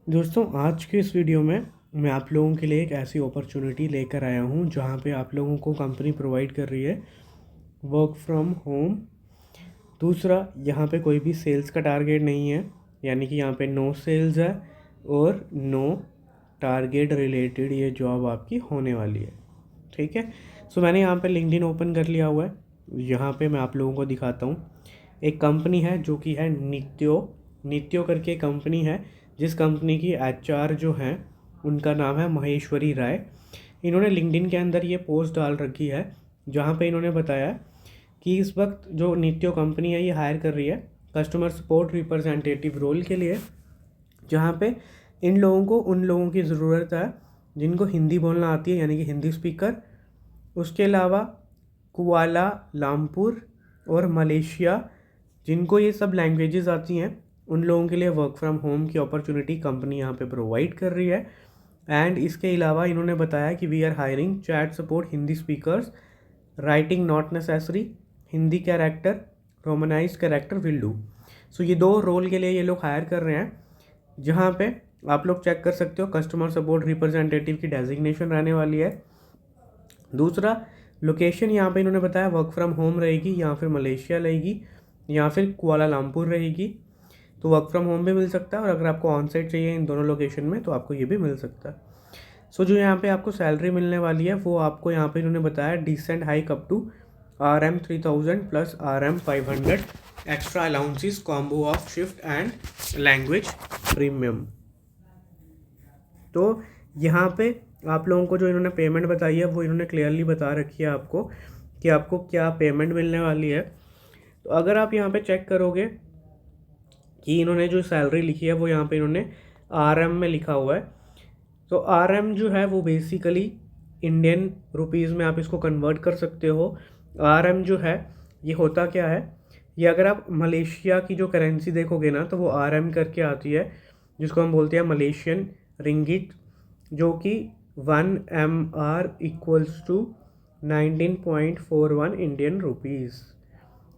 दोस्तों, आज के इस वीडियो में मैं आप लोगों के लिए एक ऐसी अपॉर्चुनिटी लेकर आया हूं जहां पे आप लोगों को कंपनी प्रोवाइड कर रही है वर्क फ्रॉम होम। दूसरा, यहां पे कोई भी सेल्स का टारगेट नहीं है, यानी कि यहां पे नो सेल्स है और नो टारगेट रिलेटेड ये जॉब आपकी होने वाली है। ठीक है। सो मैंने यहाँ पे लिंक्डइन ओपन कर लिया हुआ है। यहाँ पे मैं आप लोगों को दिखाता हूँ। एक कंपनी है जो कि है नित्यो करके कंपनी है, जिस कंपनी की एचआर जो हैं उनका नाम है महेश्वरी राय। इन्होंने लिंक्डइन के अंदर ये पोस्ट डाल रखी है जहाँ पे इन्होंने बताया कि इस वक्त जो नित्यो कंपनी है ये हायर कर रही है कस्टमर सपोर्ट रिप्रेजेंटेटिव रोल के लिए, जहाँ पे इन लोगों को उन लोगों की ज़रूरत है जिनको हिंदी बोलना आती है, यानी कि हिंदी स्पीकर। उसके अलावा कुआला लंपुर और मलेशिया, जिनको ये सब लैंग्वेजेस आती हैं, उन लोगों के लिए वर्क फ्रॉम होम की अपॉर्चुनिटी कंपनी यहाँ पे प्रोवाइड कर रही है। एंड इसके अलावा इन्होंने बताया कि we are hiring chat support Hindi speakers, writing not necessary, Hindi character, romanized character will do. So ये 2 रोल के लिए ये लोग हायर कर रहे हैं, जहाँ पे आप लोग चेक कर सकते हो कस्टमर सपोर्ट रिप्रेजेंटेटिव की डेजिग्नेशन रहने वाली है। दूसरा, लोकेशन यहाँ पे इन्होंने बताया वर्क फ्रॉम होम रहेगी, या फिर मलेशिया रहेगी, या फिर कुआलालंपुर रहेगी। तो वर्क फ्रॉम होम भी मिल सकता है, और अगर आपको ऑन साइट चाहिए इन दोनों लोकेशन में तो आपको ये भी मिल सकता है। सो जो यहाँ पे आपको सैलरी मिलने वाली है वो आपको यहाँ पे इन्होंने बताया decent hike up to RM 3000 plus RM 500 extra allowances combo of shift and language premium. तो यहाँ पे आप लोगों को जो इन्होंने पेमेंट बताई है वो इन्होंने क्लियरली बता रखी है आपको कि आपको क्या पेमेंट मिलने वाली है। तो अगर आप यहाँ पे चेक करोगे कि इन्होंने जो सैलरी लिखी है वो यहाँ पे इन्होंने RM में लिखा हुआ है। तो RM जो है वो बेसिकली इंडियन रुपीज़ में आप इसको कन्वर्ट कर सकते हो। RM जो है ये होता क्या है, ये अगर आप मलेशिया की जो करेंसी देखोगे ना तो वो RM करके आती है, जिसको हम बोलते हैं मलेशियन रिंगिट, जो कि 1 MR equals to 19.41 Indian rupees.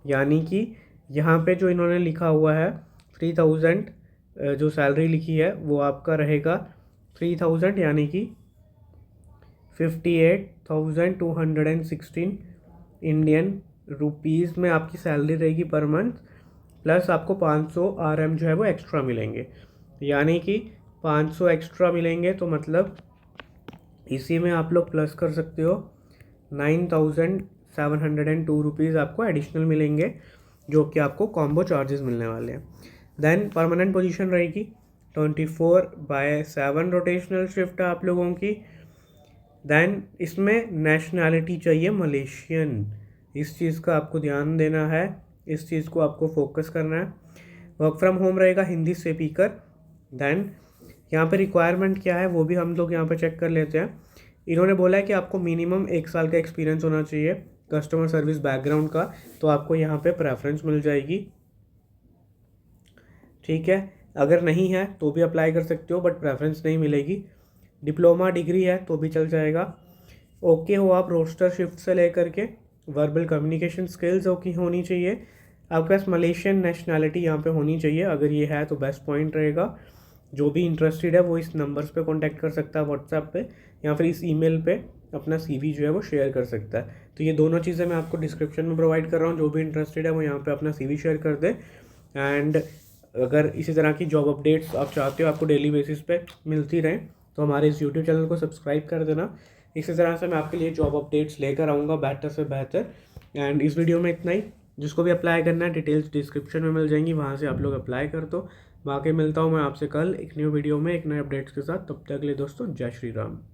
यानी कि यहाँ पे जो इन्होंने लिखा हुआ है 3000, जो सैलरी लिखी है वो आपका रहेगा 3000, यानी कि 58,216 इंडियन रुपीज़ में आपकी सैलरी रहेगी पर मंथ। प्लस आपको 500 RM जो है वो एक्स्ट्रा मिलेंगे, यानी कि 500 एक्स्ट्रा मिलेंगे। तो मतलब इसी में आप लोग प्लस कर सकते हो 9,702 रुपीज़ आपको एडिशनल मिलेंगे, जो कि आपको कॉम्बो चार्जेस मिलने वाले हैं। देन परमानेंट पोजीशन रहेगी 24/7 रोटेशनल शिफ्ट है आप लोगों की। देन इसमें नेशनैलिटी चाहिए मलेशियन, इस चीज़ का आपको ध्यान देना है, इस चीज़ को आपको फोकस करना है। वर्क फ्रॉम होम रहेगा हिंदी स्पीकर। देन यहाँ पे रिक्वायरमेंट क्या है वो भी हम लोग यहाँ पे चेक कर लेते हैं। इन्होंने बोला है कि आपको मिनिमम 1 साल का एक्सपीरियंस होना चाहिए कस्टमर सर्विस बैकग्राउंड का, तो आपको यहाँ पे प्रेफरेंस मिल जाएगी। ठीक है, अगर नहीं है तो भी अप्लाई कर सकते हो, बट प्रेफरेंस नहीं मिलेगी। डिप्लोमा डिग्री है तो भी चल जाएगा। ओके हो आप रोस्टर शिफ्ट से लेकर के वर्बल कम्युनिकेशन स्किल्स ओके होनी चाहिए। आपके पास मलेशियन नेशनैलिटी यहाँ पे होनी चाहिए, अगर ये है तो बेस्ट पॉइंट रहेगा। जो भी इंटरेस्टेड है वो इस नंबर्स पे कांटेक्ट कर सकता है व्हाट्सएप पे, या फिर इस ईमेल पे अपना CV जो है वो शेयर कर सकता है। तो ये दोनों चीज़ें मैं आपको डिस्क्रिप्शन में प्रोवाइड कर रहा हूँ, जो भी इंटरेस्टेड है वो यहाँ पे अपना CV शेयर कर दे। एंड अगर इसी तरह की जॉब अपडेट्स आप चाहते हो आपको डेली बेसिस पे मिलती रहें, तो हमारे इस यूट्यूब चैनल को सब्सक्राइब कर देना। इसी तरह से मैं आपके लिए जॉब अपडेट्स लेकर आऊँगा बेहतर से बेहतर। एंड इस वीडियो में इतना ही। जिसको भी अप्लाई करना है डिटेल्स डिस्क्रिप्शन में मिल जाएंगी, वहाँ से आप लोग अप्लाई कर दो। बाकी मिलता हूँ मैं आपसे कल एक न्यू वीडियो में एक नए अपडेट्स के साथ। तब तक के लिए दोस्तों, जय श्री राम।